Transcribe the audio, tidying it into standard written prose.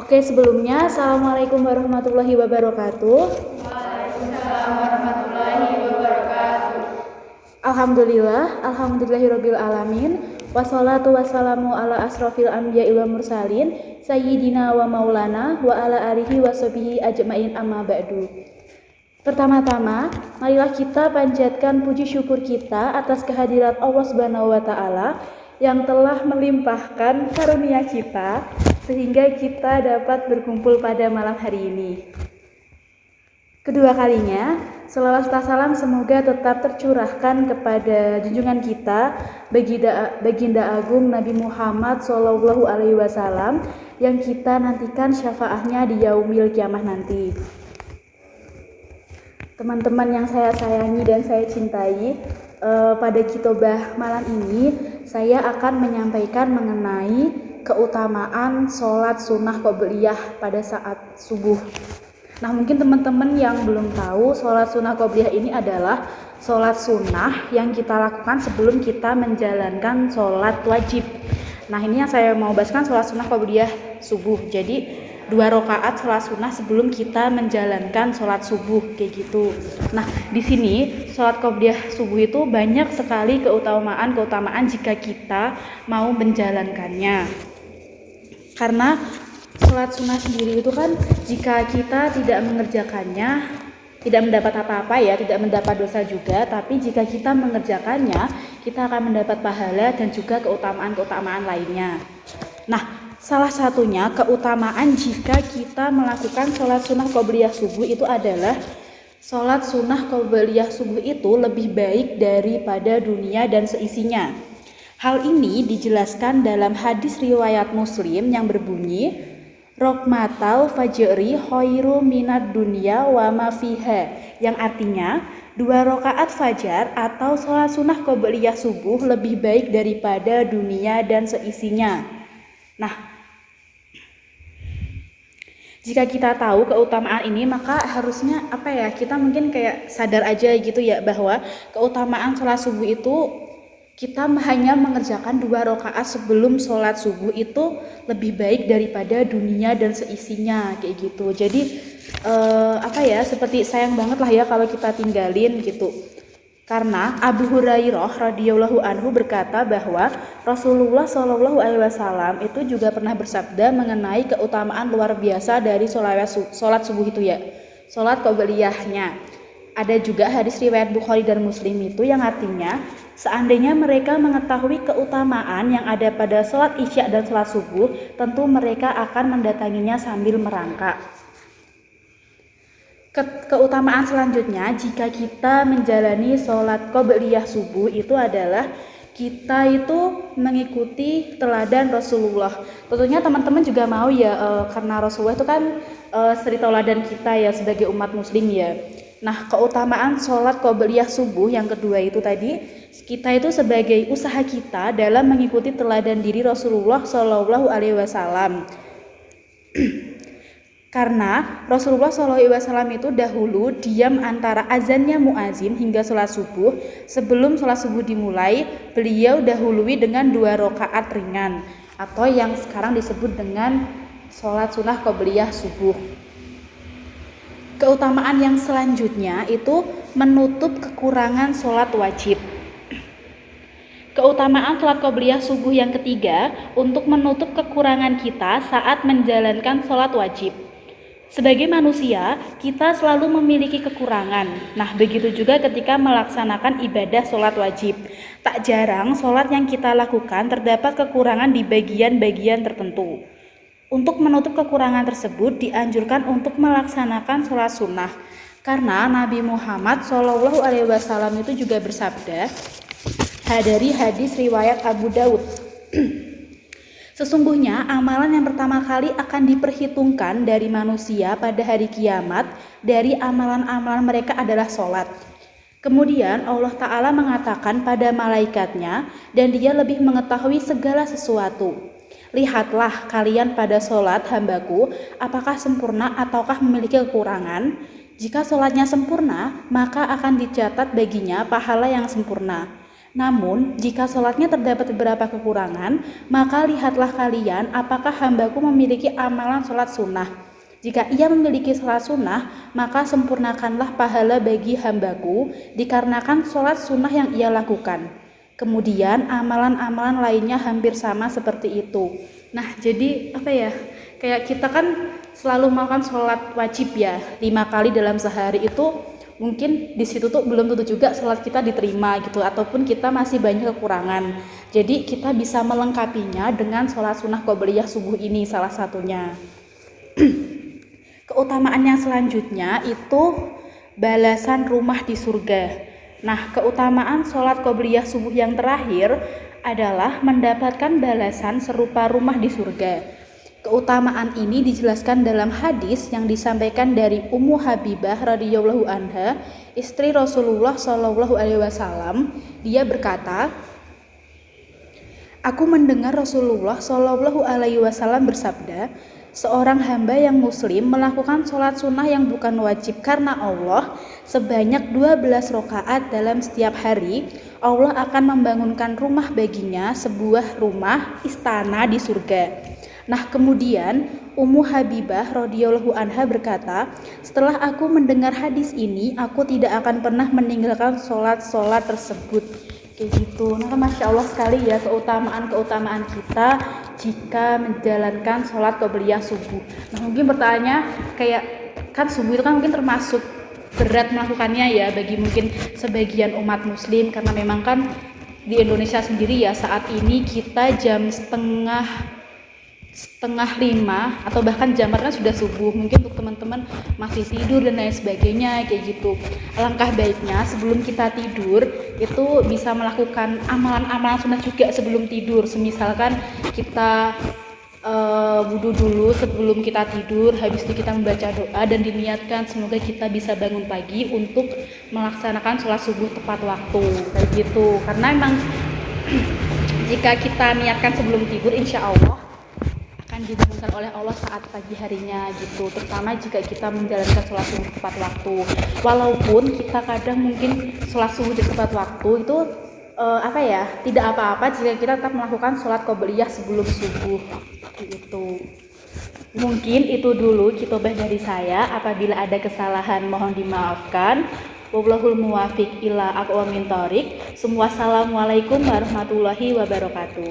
Oke, sebelumnya Assalamualaikum warahmatullahi wabarakatuh. Waalaikumsalam warahmatullahi wabarakatuh. Alhamdulillahirabbil alamin. Wassalatu wassalamu ala asrofil anbiya'i wal mursalin sayyidina wa maulana wa ala alihi washabihi ajmain amma ba'du. Pertama-tama, marilah kita panjatkan puji syukur kita atas kehadirat Allah Subhanahu wa taala yang telah melimpahkan karunia kita sehingga kita dapat berkumpul pada malam hari ini. Kedua kalinya, selawat serta salam semoga tetap tercurahkan kepada junjungan kita, Baginda Agung Nabi Muhammad SAW yang kita nantikan syafaatnya di yaumil kiamah nanti. Teman-teman yang saya sayangi dan saya cintai, pada khotbah malam ini saya akan menyampaikan mengenai keutamaan sholat sunnah qobliyah pada saat subuh. Nah, mungkin teman-teman yang belum tahu, sholat sunnah qobliyah ini adalah sholat sunnah yang kita lakukan sebelum kita menjalankan sholat wajib. Nah, ini yang saya mau bahaskan, sholat sunnah qobliyah subuh. Jadi 2 rakaat sholat sunnah sebelum kita menjalankan sholat subuh, kayak gitu. Nah, di sini sholat qobliyah subuh itu banyak sekali keutamaan jika kita mau menjalankannya. Karena sholat sunnah sendiri itu kan jika kita tidak mengerjakannya tidak mendapat apa-apa ya, tidak mendapat dosa juga, tapi jika kita mengerjakannya kita akan mendapat pahala dan juga keutamaan-keutamaan lainnya. Nah, salah satunya keutamaan jika kita melakukan sholat sunnah qobliyah subuh itu adalah sholat sunnah qobliyah subuh itu lebih baik daripada dunia dan seisinya. Hal ini dijelaskan dalam hadis riwayat Muslim yang berbunyi, Rokmatal fajri khairu minad dunya wa ma fiha, yang artinya 2 rakaat fajar atau sholat sunnah qobliyah subuh lebih baik daripada dunia dan seisinya. Nah, jika kita tahu keutamaan ini, maka harusnya kita mungkin kayak sadar aja gitu ya, bahwa keutamaan sholat subuh itu kita hanya mengerjakan 2 rakaat sebelum sholat subuh itu lebih baik daripada dunia dan seisinya, kayak gitu. Jadi seperti sayang banget lah ya kalau kita tinggalin gitu. Karena Abu Hurairah radhiyallahu anhu berkata bahwa Rasulullah SAW itu juga pernah bersabda mengenai keutamaan luar biasa dari sholat subuh itu ya, sholat qobliyahnya. Ada juga hadis riwayat Bukhari dan Muslim itu yang artinya seandainya mereka mengetahui keutamaan yang ada pada sholat isya dan sholat subuh, tentu mereka akan mendatanginya sambil merangkak. Keutamaan selanjutnya jika kita menjalani sholat qobliyah subuh itu adalah kita itu mengikuti teladan Rasulullah. Tentunya teman-teman juga mau ya, karena Rasulullah itu kan suri teladan kita ya sebagai umat muslim ya. Nah, keutamaan sholat qobliyah subuh yang kedua itu tadi, kita itu sebagai usaha kita dalam mengikuti teladan diri Rasulullah SAW. Karena Rasulullah SAW itu dahulu diam antara azannya muazin hingga sholat subuh. Sebelum sholat subuh dimulai, beliau dahului dengan 2 rakaat ringan atau yang sekarang disebut dengan sholat sunnah qobliyah subuh. Keutamaan yang selanjutnya itu menutup kekurangan sholat wajib. Keutamaan sholat qobliyah subuh yang ketiga untuk menutup kekurangan kita saat menjalankan sholat wajib. Sebagai manusia, kita selalu memiliki kekurangan. Nah, begitu juga ketika melaksanakan ibadah sholat wajib. Tak jarang sholat yang kita lakukan terdapat kekurangan di bagian-bagian tertentu. Untuk menutup kekurangan tersebut dianjurkan untuk melaksanakan sholat sunnah. Karena Nabi Muhammad SAW itu juga bersabda dari hadis riwayat Abu Daud. Sesungguhnya amalan yang pertama kali akan diperhitungkan dari manusia pada hari kiamat dari amalan-amalan mereka adalah sholat. Kemudian Allah Ta'ala mengatakan pada malaikatnya, dan dia lebih mengetahui segala sesuatu. Lihatlah kalian pada sholat hambaku, apakah sempurna ataukah memiliki kekurangan? Jika sholatnya sempurna, maka akan dicatat baginya pahala yang sempurna. Namun, jika sholatnya terdapat beberapa kekurangan, maka lihatlah kalian apakah hambaku memiliki amalan sholat sunnah. Jika ia memiliki sholat sunnah, maka sempurnakanlah pahala bagi hambaku dikarenakan sholat sunnah yang ia lakukan. Kemudian amalan-amalan lainnya hampir sama seperti itu. Nah, jadi apa ya? Kayak kita kan selalu melakukan sholat wajib ya, 5 kali dalam sehari itu. Mungkin di situ tuh belum tentu juga sholat kita diterima gitu, ataupun kita masih banyak kekurangan. Jadi kita bisa melengkapinya dengan sholat sunnah qobliyah subuh ini salah satunya. Keutamaan yang selanjutnya itu balasan rumah di surga. Nah, keutamaan sholat qobliyah subuh yang terakhir adalah mendapatkan balasan serupa rumah di surga. Keutamaan ini dijelaskan dalam hadis yang disampaikan dari Ummu Habibah radhiyallahu anha, istri Rasulullah shallallahu alaihi wasallam. Dia berkata, "Aku mendengar Rasulullah shallallahu alaihi wasallam bersabda, seorang hamba yang muslim melakukan sholat sunnah yang bukan wajib karena Allah sebanyak 12 rakaat dalam setiap hari, Allah akan membangunkan rumah baginya, sebuah rumah istana di surga." Nah, kemudian Ummu Habibah radhiyallahu anha berkata, setelah aku mendengar hadis ini, aku tidak akan pernah meninggalkan sholat tersebut. Kayak gitu. Nah, Masya Allah sekali ya keutamaan kita jika menjalankan sholat qobliyah subuh. Nah, mungkin pertanyaannya kayak kan subuh itu kan mungkin termasuk berat melakukannya ya bagi mungkin sebagian umat muslim, karena memang kan di Indonesia sendiri ya saat ini kita jam setengah 5 atau bahkan jam 4 kan sudah subuh. Mungkin untuk teman-teman masih tidur dan lain sebagainya kayak gitu. Alangkah baiknya sebelum kita tidur itu bisa melakukan amalan-amalan sunnah juga sebelum tidur. Semisalkan kita wudhu dulu sebelum kita tidur, habis itu kita membaca doa dan diniatkan semoga kita bisa bangun pagi untuk melaksanakan sholat subuh tepat waktu kayak gitu. Karena memang jika kita niatkan sebelum tidur, insya Allah akan dibangunkan oleh Allah saat pagi harinya gitu, terutama jika kita menjalankan sholat subuh tepat waktu. Walaupun kita kadang mungkin sholat subuh di tepat waktu itu tidak apa-apa jika kita tetap melakukan sholat qobliyah sebelum subuh gitu. Mungkin itu dulu khotbah dari saya. Apabila ada kesalahan mohon dimaafkan. Wallahul muwafiq ila aqwamit thoriq. Assalamualaikum warahmatullahi wabarakatuh.